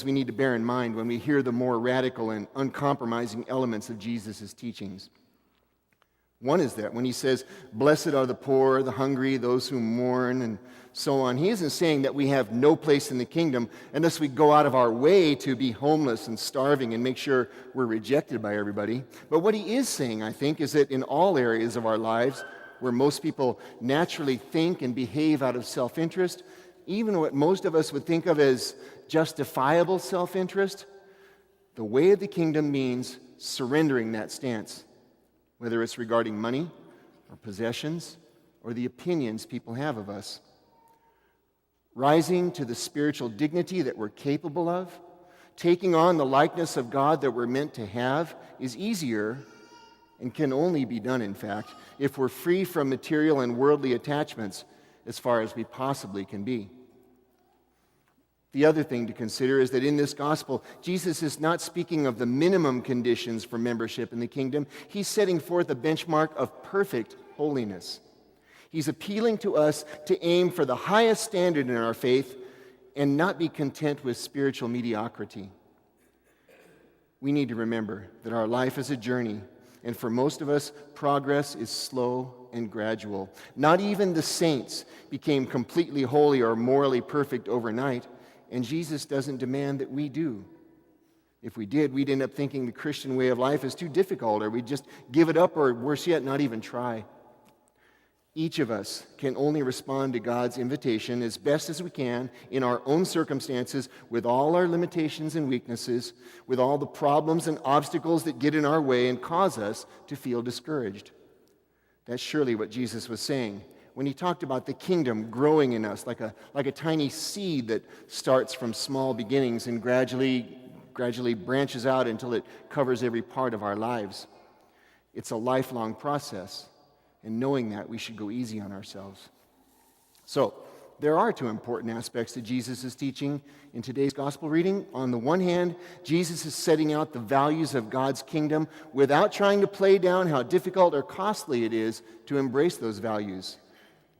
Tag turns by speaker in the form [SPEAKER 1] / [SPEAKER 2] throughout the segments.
[SPEAKER 1] we need to bear in mind when we hear the more radical and uncompromising elements of Jesus' teachings. One is that when he says, "Blessed are the poor, the hungry, those who mourn," and so on, he isn't saying that we have no place in the kingdom unless we go out of our way to be homeless and starving and make sure we're rejected by everybody. But what he is saying, I think, is that in all areas of our lives where most people naturally think and behave out of self-interest, even what most of us would think of as justifiable self-interest, the way of the kingdom means surrendering that stance, whether it's regarding money or possessions or the opinions people have of us. Rising to the spiritual dignity that we're capable of, taking on the likeness of God that we're meant to have, is easier and can only be done, in fact, if we're free from material and worldly attachments as far as we possibly can be. The other thing to consider is that in this gospel, Jesus is not speaking of the minimum conditions for membership in the kingdom. He's setting forth a benchmark of perfect holiness. He's appealing to us to aim for the highest standard in our faith and not be content with spiritual mediocrity. We need to remember that our life is a journey, and for most of us, progress is slow and gradual. Not even the saints became completely holy or morally perfect overnight, and Jesus doesn't demand that we do. If we did, we'd end up thinking the Christian way of life is too difficult, or we'd just give it up, or worse yet, not even try. Each of us can only respond to God's invitation as best as we can in our own circumstances, with all our limitations and weaknesses, with all the problems and obstacles that get in our way and cause us to feel discouraged. That's surely what Jesus was saying when he talked about the kingdom growing in us like a tiny seed that starts from small beginnings and gradually branches out until it covers every part of our lives. It's a lifelong process. And knowing that, we should go easy on ourselves. So, there are two important aspects to Jesus' teaching in today's gospel reading. On the one hand, Jesus is setting out the values of God's kingdom without trying to play down how difficult or costly it is to embrace those values.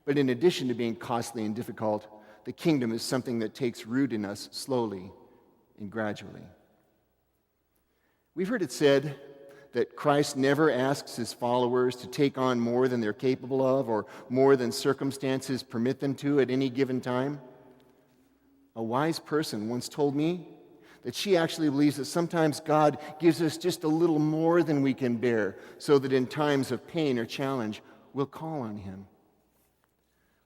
[SPEAKER 1] But in addition to being costly and difficult, the kingdom is something that takes root in us slowly and gradually. We've heard it said that Christ never asks his followers to take on more than they're capable of or more than circumstances permit them to at any given time. A wise person once told me that she actually believes that sometimes God gives us just a little more than we can bear so that in times of pain or challenge, we'll call on him.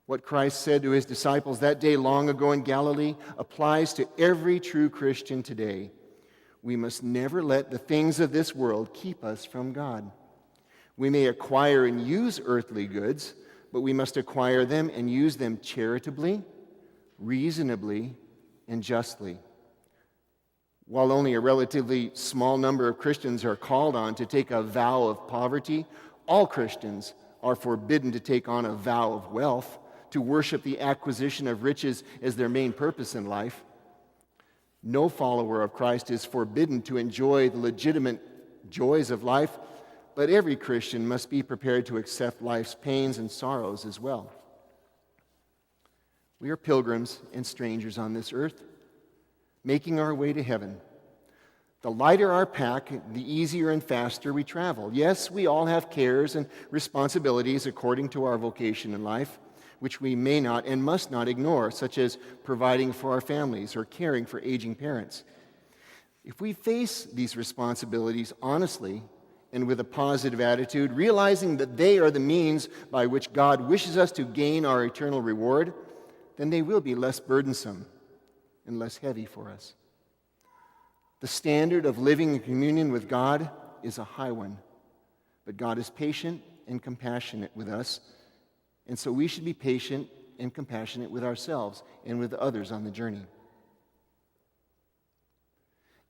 [SPEAKER 1] What Christ said to his disciples that day long ago in Galilee applies to every true Christian today. We must never let the things of this world keep us from God. We may acquire and use earthly goods, but we must acquire them and use them charitably, reasonably, and justly. While only a relatively small number of Christians are called on to take a vow of poverty, all Christians are forbidden to take on a vow of wealth, to worship the acquisition of riches as their main purpose in life. No follower of Christ is forbidden to enjoy the legitimate joys of life, but every Christian must be prepared to accept life's pains and sorrows as well. We are pilgrims and strangers on this earth, making our way to heaven. The lighter our pack, the easier and faster we travel. Yes, we all have cares and responsibilities according to our vocation in life, which we may not and must not ignore, such as providing for our families or caring for aging parents. If we face these responsibilities honestly and with a positive attitude, realizing that they are the means by which God wishes us to gain our eternal reward, then they will be less burdensome and less heavy for us. The standard of living in communion with God is a high one, but God is patient and compassionate with us. And so we should be patient and compassionate with ourselves and with others on the journey.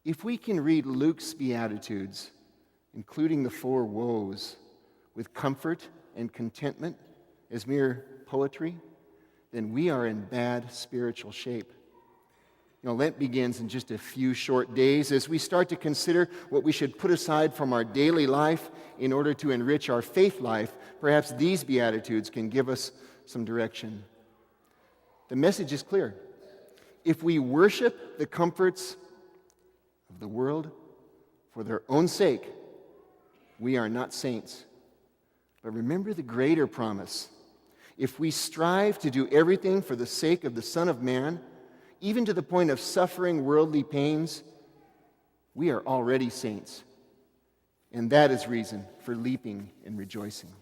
[SPEAKER 1] If we can read Luke's Beatitudes, including the 4 woes, with comfort and contentment as mere poetry, then we are in bad spiritual shape. Lent begins in just a few short days as we start to consider what we should put aside from our daily life in order to enrich our faith life. Perhaps these Beatitudes can give us some direction. The message is clear. If we worship the comforts the world for their own sake, we are not saints. But remember the greater promise. If we strive to do everything for the sake of the Son of Man, even to the point of suffering worldly pains, we are already saints. And that is reason for leaping and rejoicing.